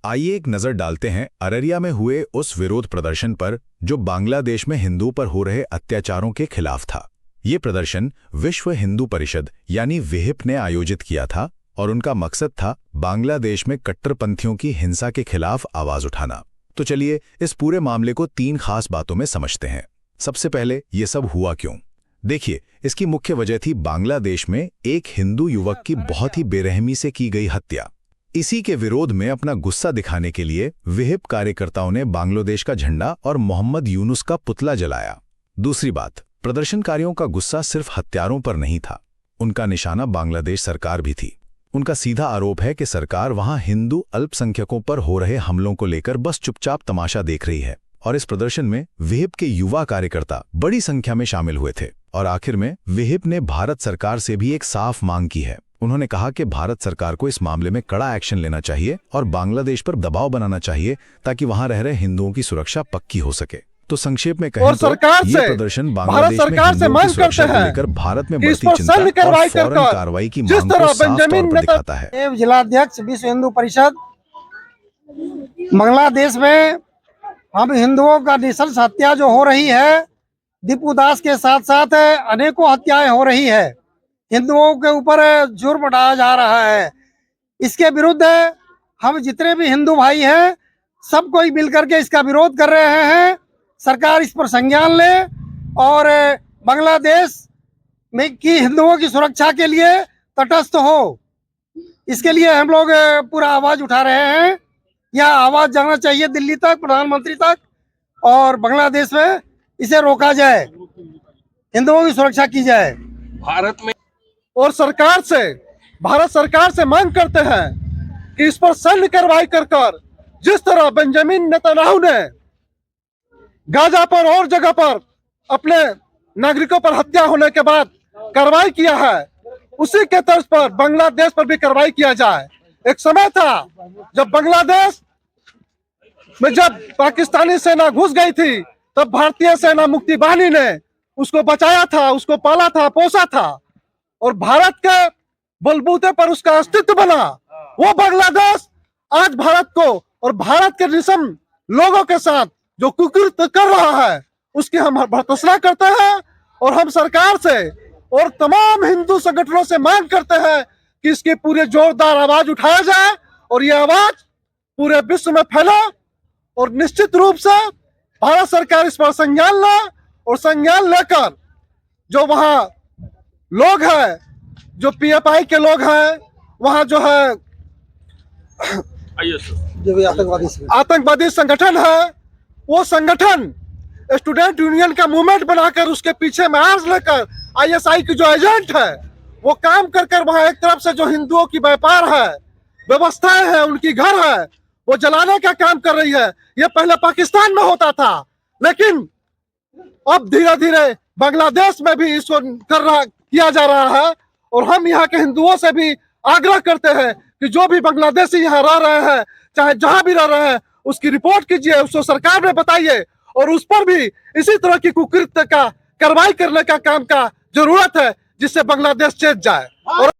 आइए एक नजर डालते हैं अररिया में हुए उस विरोध प्रदर्शन पर जो बांग्लादेश में हिंदुओं पर हो रहे अत्याचारों के खिलाफ था। ये प्रदर्शन विश्व हिंदू परिषद यानी विहिप ने आयोजित किया था और उनका मकसद था बांग्लादेश में कट्टरपंथियों की हिंसा के खिलाफ आवाज उठाना। तो चलिए इस पूरे मामले को 3 खास बातों में समझते हैं। सबसे पहले ये सब हुआ क्यों? देखिए, इसकी मुख्य वजह थी बांग्लादेश में एक हिंदू युवक की बहुत ही बेरहमी से की गई हत्या। इसी के विरोध में अपना गुस्सा दिखाने के लिए विहिप कार्यकर्ताओं ने बांग्लादेश का झंडा और मोहम्मद यूनुस का पुतला जलाया। दूसरी बात, प्रदर्शनकारियों का गुस्सा सिर्फ हत्यारों पर नहीं था, उनका निशाना बांग्लादेश सरकार भी थी। उनका सीधा आरोप है कि सरकार वहां हिंदू अल्पसंख्यकों पर हो रहे हमलों को लेकर बस चुपचाप तमाशा देख रही है। और इस प्रदर्शन में विहिप के युवा कार्यकर्ता बड़ी संख्या में शामिल हुए थे। और आखिर में विहिप ने भारत सरकार से भी एक साफ मांग की है। उन्होंने कहा कि भारत सरकार को इस मामले में कड़ा एक्शन लेना चाहिए और बांग्लादेश पर दबाव बनाना चाहिए ताकि वहां रह रहे हिंदुओं की सुरक्षा पक्की हो सके। तो संक्षेप में कहें तो ये प्रदर्शन बांग्लादेश में हिंदुओं की सुरक्षा को लेकर भारत में बढ़ती चिंता और फौरन कार्रवाई की मांग को साफ तौर पर दिखाता है। जिलाध्यक्ष विश्व हिंदू परिषद बांग्लादेश में हम हिंदुओं का निशंस हत्या जो हो रही है, दीपू दास के साथ साथ अनेकों हत्याएं हो रही है, हिंदुओं के ऊपर जुर्म ढाया जा रहा है। इसके विरुद्ध हम जितने भी हिंदू भाई हैं सब कोई मिलकर के इसका विरोध कर रहे हैं। सरकार इस पर संज्ञान ले और बांग्लादेश में की हिंदुओं की सुरक्षा के लिए तटस्थ हो। इसके लिए हम लोग पूरा आवाज उठा रहे हैं। यह आवाज जाना चाहिए दिल्ली तक, प्रधानमंत्री तक, और बांग्लादेश में इसे रोका जाए, हिंदुओं की सुरक्षा की जाए। भारत में और भारत सरकार से मांग करते हैं कि इस पर सैन्य कार्रवाई कर जिस तरह बेंजामिन नेतन्याहू ने गाजा पर और जगह पर अपने नागरिकों पर हत्या होने के बाद कार्रवाई किया है, उसी के तर्ज पर बांग्लादेश पर भी कार्रवाई किया जाए। एक समय था जब बांग्लादेश में जब पाकिस्तानी सेना घुस गई थी, तब भारतीय सेना मुक्ति बाहिनी ने उसको बचाया था, उसको पाला था, पोसा था, और भारत के बलबूते पर उसका अस्तित्व बना। वो बांग्लादेश आज भारत को और भारत के निशम लोगों के साथ जो कुकृत्य कर रहा है, उसकी हम भर्त्सना करते हैं। और हम सरकार से और तमाम हिंदू संगठनों से मांग करते हैं कि इसकी पूरी जोरदार आवाज उठाया जाए और ये आवाज पूरे विश्व में फैले। और निश्चित रूप से भारत सरकार इस पर संज्ञान ले और संज्ञान लेकर जो वहां लोग हैं, जो पीएफआई के लोग हैं, वहां जो है आतंकवादी संगठन है, वो संगठन स्टूडेंट यूनियन का मूवमेंट बनाकर उसके पीछे में आर्म्स लेकर आईएसआई की जो एजेंट है वो काम कर वहां एक तरफ से जो हिंदुओं की व्यापार है, व्यवस्थाएं हैं, उनकी घर है, वो जलाने का काम कर रही है। ये पहले पाकिस्तान में होता था, लेकिन अब धीरे धीरे बांग्लादेश में भी इसको किया जा रहा है। और हम यहाँ के हिंदुओं से भी आग्रह करते हैं कि जो भी बांग्लादेशी यहाँ रह रहे हैं, चाहे जहां भी रह रहे हैं, उसकी रिपोर्ट कीजिए, उसको सरकार में बताइए और उस पर भी इसी तरह की कुकृत्य का कार्रवाई करने का काम का जरूरत है, जिससे बांग्लादेश चेत जाए। और